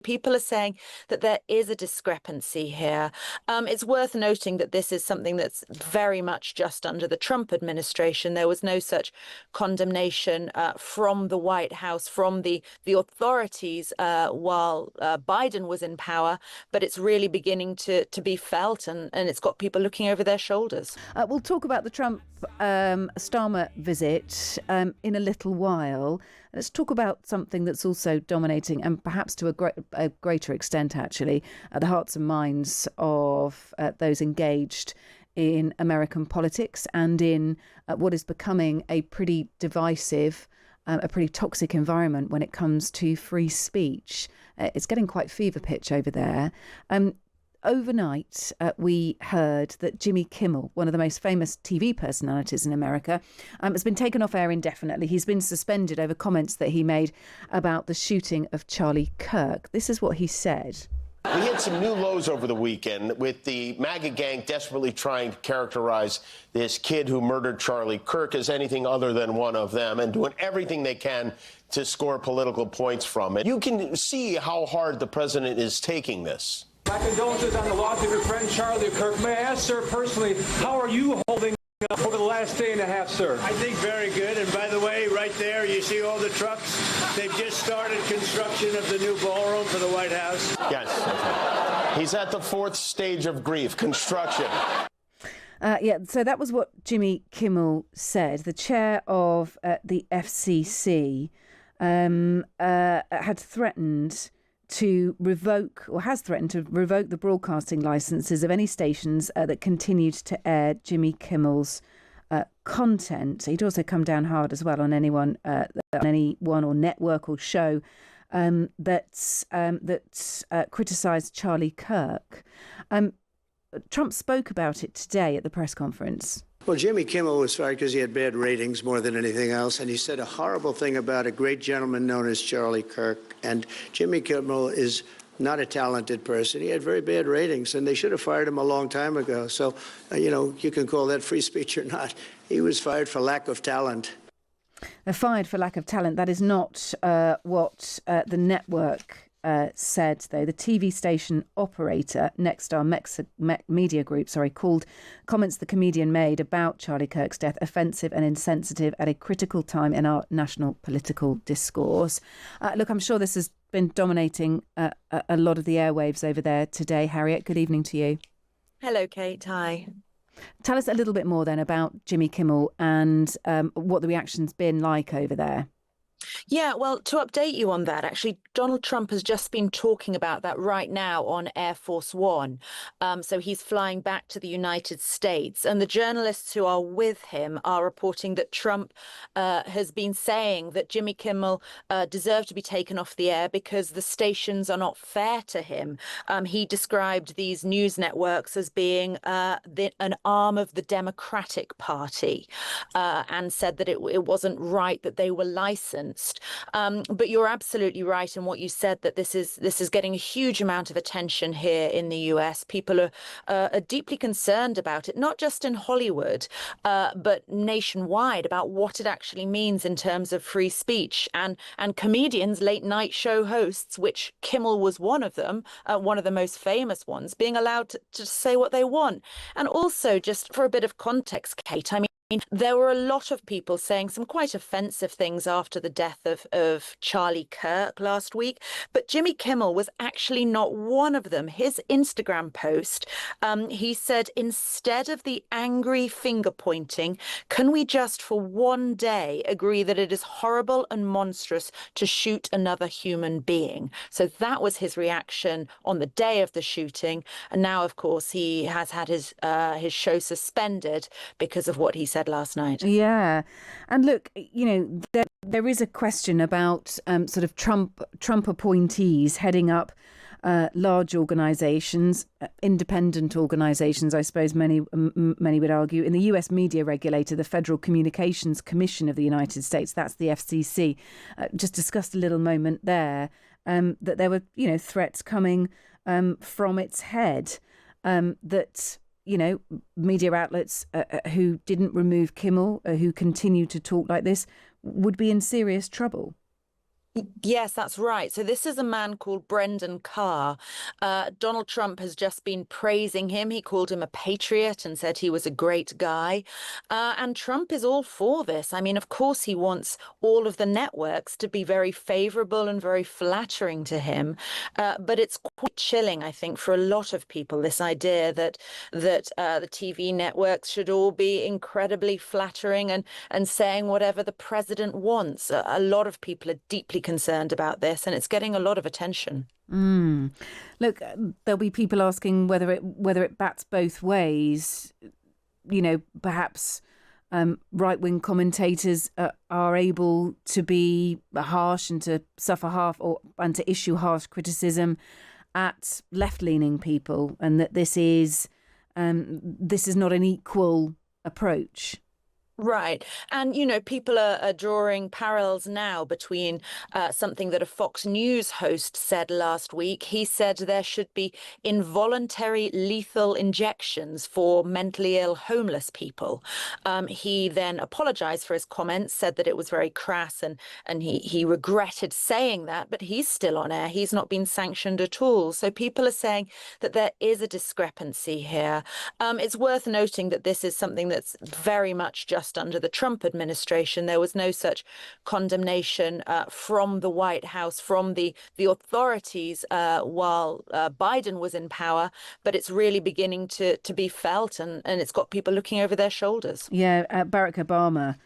People are saying that there is a discrepancy here. It's worth noting that this is something that's very much just under the Trump administration. There was no such condemnation from the White House, from the authorities while Biden was in power. But it's really beginning to be felt, and it's got people looking over their shoulders. We'll talk about the Trump Starmer visit in a little while. Let's talk about something that's also dominating, and perhaps to a greater extent, actually, the hearts and minds of those engaged in American politics and in what is becoming a pretty divisive, a pretty toxic environment when it comes to free speech. It's getting quite fever pitch over there. Overnight, we heard that Jimmy Kimmel, one of the most famous TV personalities in America, has been taken off air indefinitely. He's been suspended over comments that he made about the shooting of Charlie Kirk. This is what he said. We hit some new lows over the weekend with the MAGA gang desperately trying to characterize this kid who murdered Charlie Kirk as anything other than one of them and doing everything they can to score political points from it. You can see how hard the president is taking this. My condolences on the loss of your friend Charlie Kirk. May I ask, sir, personally, how are you holding up over the last day and a half, sir? I think very good. And by the way, right there, you see all the trucks? They've just started construction of the new ballroom for the White House. Yes. He's at the fourth stage of grief, construction. So that was what Jimmy Kimmel said. The chair of the FCC had threatened to revoke, or has threatened to revoke, the broadcasting licenses of any stations that continued to air Jimmy Kimmel's content. He'd also come down hard as well on anyone or network or show that criticised Charlie Kirk. Trump spoke about it today at the press conference. Well, Jimmy Kimmel was fired because he had bad ratings more than anything else, and he said a horrible thing about a great gentleman known as Charlie Kirk. And Jimmy Kimmel is not a talented person. He had very bad ratings, and they should have fired him a long time ago. So, you can call that free speech or not. He was fired for lack of talent. Fired for lack of talent. That is not what the network said, though. The TV station operator, Nexstar Media Group, called comments the comedian made about Charlie Kirk's death offensive and insensitive at a critical time in our national political discourse. Look, I'm sure this has been dominating a lot of the airwaves over there today. Harriet, good evening to you. Hello, Kate. Hi. Tell us a little bit more then about Jimmy Kimmel and what the reaction's been like over there. Yeah, well, to update you on that, actually, Donald Trump has just been talking about that right now on Air Force One. So he's flying back to the United States. And the journalists who are with him are reporting that Trump has been saying that Jimmy Kimmel deserved to be taken off the air because the stations are not fair to him. He described these news networks as being an arm of the Democratic Party and said that it wasn't right that they were licensed. But you're absolutely right in what you said, that this is getting a huge amount of attention here in the US. People are deeply concerned about it, not just in Hollywood, but nationwide, about what it actually means in terms of free speech. And comedians, late night show hosts, which Kimmel was one of them, one of the most famous ones, being allowed to say what they want. And also, just for a bit of context, Kate, I mean, there were a lot of people saying some quite offensive things after the death of Charlie Kirk last week, but Jimmy Kimmel was actually not one of them. His Instagram post, he said, instead of the angry finger pointing, can we just for one day agree that it is horrible and monstrous to shoot another human being? So that was his reaction on the day of the shooting. And now, of course, he has had his show suspended because of what he said last night. Yeah. And look, there is a question about sort of Trump appointees heading up large organisations, independent organisations, I suppose many would argue. In the US media regulator, the Federal Communications Commission of the United States, that's the FCC, just discussed a little moment there, that there were, threats coming from its head, that media outlets who didn't remove Kimmel, who continue to talk like this, would be in serious trouble. Yes, that's right. So this is a man called Brendan Carr. Donald Trump has just been praising him. He called him a patriot and said he was a great guy. And Trump is all for this. I mean, of course, he wants all of the networks to be very favorable and very flattering to him. But it's quite chilling, I think, for a lot of people, this idea that the TV networks should all be incredibly flattering and saying whatever the president wants. A lot of people are deeply concerned about this, and it's getting a lot of attention. Look, there'll be people asking whether it bats both ways. You know, perhaps right-wing commentators are able to be harsh and to suffer and to issue harsh criticism at left-leaning people, and that this is not an equal approach. Right. And, you know, people are drawing parallels now between something that a Fox News host said last week. He said there should be involuntary lethal injections for mentally ill homeless people. He then apologized for his comments, said that it was very crass, and he regretted saying that, but he's still on air. He's not been sanctioned at all. So people are saying that there is a discrepancy here. It's worth noting that this is something that's very much just under the Trump administration. There was no such condemnation from the White House, from the authorities while Biden was in power, but it's really beginning to be felt, and it's got people looking over their shoulders. Yeah, Barack Obama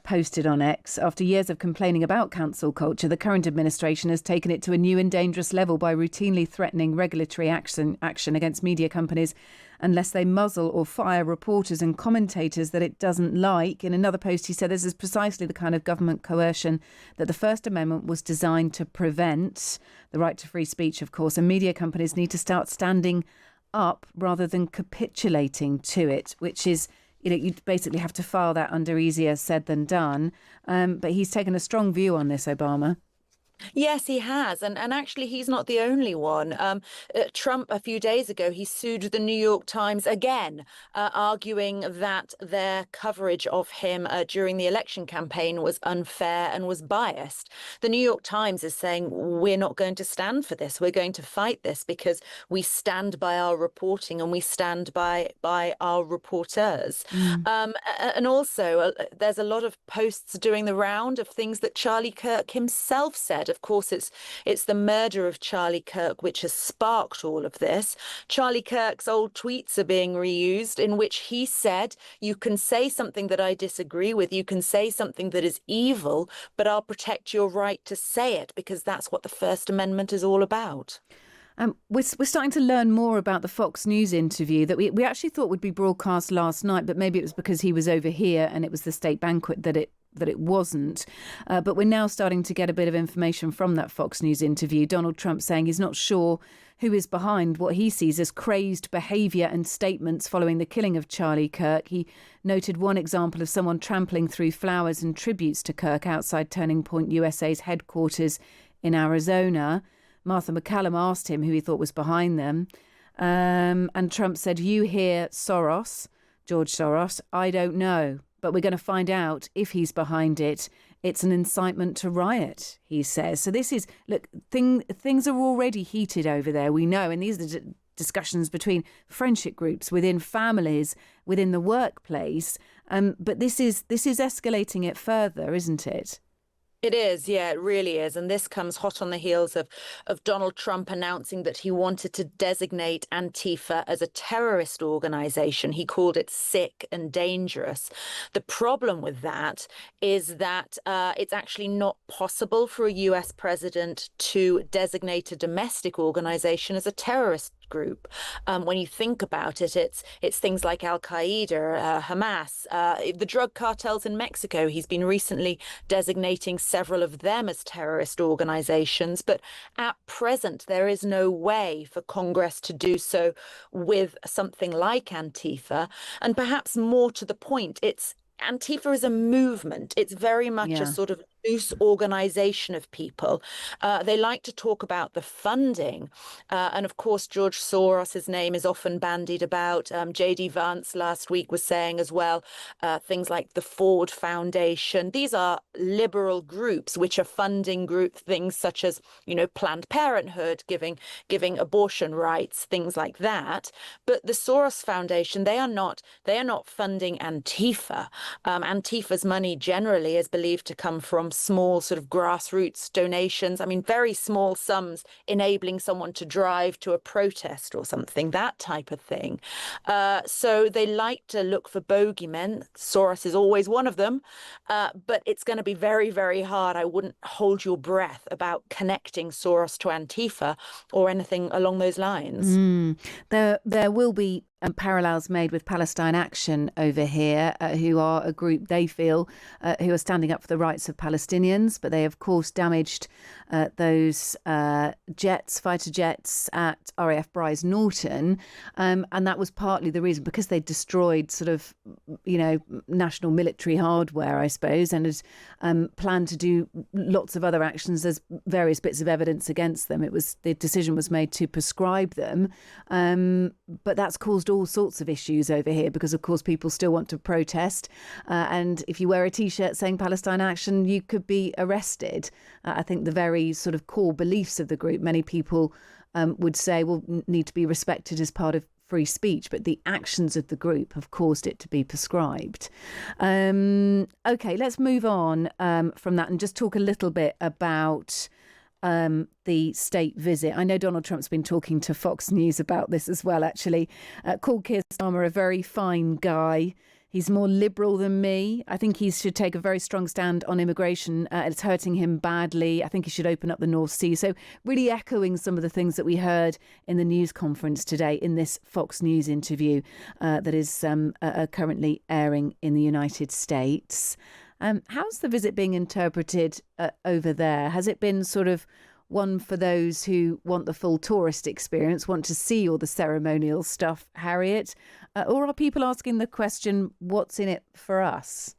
posted on X, after years of complaining about cancel culture, the current administration has taken it to a new and dangerous level by routinely threatening regulatory action against media companies unless they muzzle or fire reporters and commentators that it doesn't like. In another post, he said this is precisely the kind of government coercion that the First Amendment was designed to prevent. The right to free speech, of course, and media companies need to start standing up rather than capitulating to it, which is, you know, you basically have to file that under easier said than done. But he's taken a strong view on this, Obama. Yes, he has. And actually, he's not the only one. Trump, a few days ago, he sued the New York Times again, arguing that their coverage of him during the election campaign was unfair and was biased. The New York Times is saying, we're not going to stand for this. We're going to fight this because we stand by our reporting and we stand by our reporters. And also, there's a lot of posts doing the round of things that Charlie Kirk himself said. Of course, it's the murder of Charlie Kirk which has sparked all of this. Charlie Kirk's old tweets are being reused, in which he said, you can say something that I disagree with, you can say something that is evil, but I'll protect your right to say it, because that's what the First Amendment is all about. We're starting to learn more about the Fox News interview that we actually thought would be broadcast last night, but maybe it was because he was over here and it was the state banquet that it wasn't. But we're now starting to get a bit of information from that Fox News interview. Donald Trump saying he's not sure who is behind what he sees as crazed behaviour and statements following the killing of Charlie Kirk. He noted one example of someone trampling through flowers and tributes to Kirk outside Turning Point USA's headquarters in Arizona. Martha McCallum asked him who he thought was behind them. And Trump said, you hear Soros, George Soros, I don't know, but we're going to find out if he's behind it. It's an incitement to riot, he says. So this is, look, things are already heated over there, we know, and these are discussions between friendship groups, within families, within the workplace. But this is escalating it further, isn't it? It is, yeah, it really is. And this comes hot on the heels of Donald Trump announcing that he wanted to designate Antifa as a terrorist organization. He called it sick and dangerous. The problem with that is that it's actually not possible for a US president to designate a domestic organization as a terrorist group. When you think about it, it's things like Al-Qaeda, Hamas, the drug cartels in Mexico. He's been recently designating several of them as terrorist organizations, but at present there is no way for Congress to do so with something like Antifa. And perhaps more to the point, Antifa is a movement. It's very much a sort of loose organization of people. They like to talk about the funding. And of course, George Soros' name is often bandied about. J.D. Vance last week was saying as well, things like the Ford Foundation. These are liberal groups which are funding things such as, Planned Parenthood, giving abortion rights, things like that. But the Soros Foundation, they are not funding Antifa. Antifa's money generally is believed to come from small sort of grassroots donations. I mean, very small sums enabling someone to drive to a protest or something, that type of thing. So they like to look for bogeymen. Soros is always one of them, but it's going to be very, very hard. I wouldn't hold your breath about connecting Soros to Antifa or anything along those lines. There will be parallels made with Palestine Action over here, who are a group, they feel, who are standing up for the rights of Palestinians, but they of course damaged those fighter jets at RAF Bryce Norton, and that was partly the reason, because they destroyed sort of national military hardware, I suppose, and had planned to do lots of other actions. There's various bits of evidence against them. The decision was made to prescribe them, but that's caused all sorts of issues over here, because of course people still want to protest, and if you wear a t-shirt saying Palestine Action, you could be arrested. I think the very sort of core beliefs of the group, many people would say, will need to be respected as part of free speech, but the actions of the group have caused it to be prescribed. Okay, let's move on from that and just talk a little bit about the state visit. I know Donald Trump's been talking to Fox News about this as well, actually. Called Keir Starmer a very fine guy. He's more liberal than me. I think he should take a very strong stand on immigration. It's hurting him badly. I think he should open up the North Sea. So really echoing some of the things that we heard in the news conference today in this Fox News interview that is currently airing in the United States. How's the visit being interpreted over there? Has it been sort of one for those who want the full tourist experience, want to see all the ceremonial stuff, Harriet? Or are people asking the question, what's in it for us?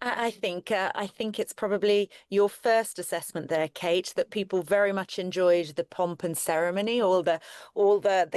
I think it's probably your first assessment there, Kate, that people very much enjoyed the pomp and ceremony, all the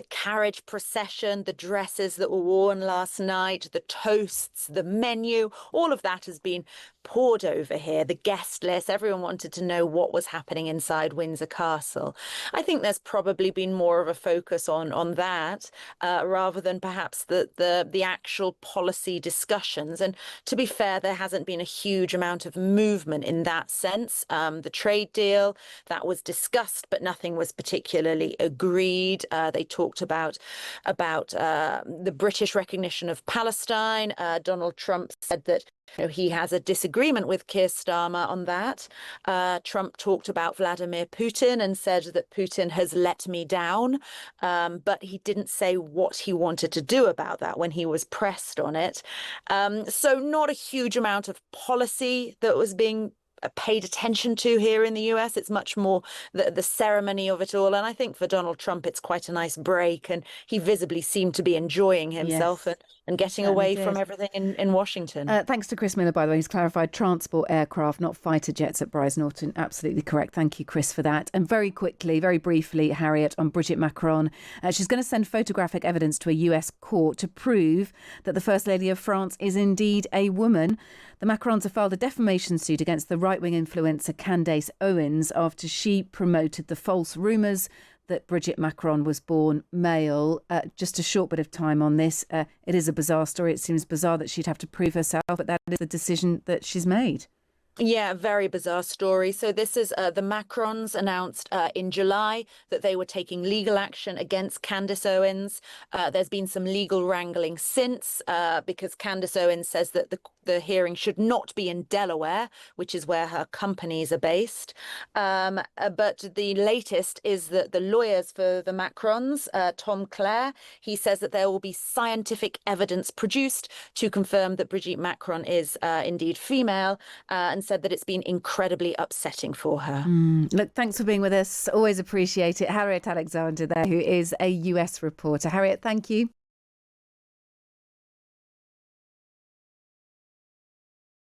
carriage procession, the dresses that were worn last night, the toasts, the menu, all of that has been poured over here, the guest list. Everyone wanted to know what was happening inside Windsor Castle. I think there's probably been more of a focus on that rather than perhaps the actual policy discussions. And to be fair, there hasn't been a huge amount of movement in that sense. The trade deal, that was discussed, but nothing was particularly agreed. They talked about the British recognition of Palestine. Donald Trump said that he has a disagreement with Keir Starmer on that. Trump talked about Vladimir Putin and said that Putin has let me down, but he didn't say what he wanted to do about that when he was pressed on it. So not a huge amount of policy that was being paid attention to here in the US. It's much more the ceremony of it all. And I think for Donald Trump, it's quite a nice break. And he visibly seemed to be enjoying himself and getting away from everything in Washington. Thanks to Chris Miller, by the way. He's clarified transport aircraft, not fighter jets at Bryce Norton. Absolutely correct. Thank you, Chris, for that. And very quickly, very briefly, Harriet, on Brigitte Macron. She's going to send photographic evidence to a US court to prove that the First Lady of France is indeed a woman. The Macrons have filed a defamation suit against the right-wing influencer Candace Owens after she promoted the false rumours that Brigitte Macron was born male. Just a short bit of time on this. It is a bizarre story. It seems bizarre that she'd have to prove herself, but that is the decision that she's made. Yeah, very bizarre story. So this is the Macrons announced in July that they were taking legal action against Candace Owens. There's been some legal wrangling since because Candace Owens says that the hearing should not be in Delaware, which is where her companies are based. But the latest is that the lawyers for the Macrons, Tom Clare, he says that there will be scientific evidence produced to confirm that Brigitte Macron is indeed female, and said that it's been incredibly upsetting for her. Look, thanks for being with us. Always appreciate it. Harriet Alexander there, who is a US reporter. Harriet, thank you.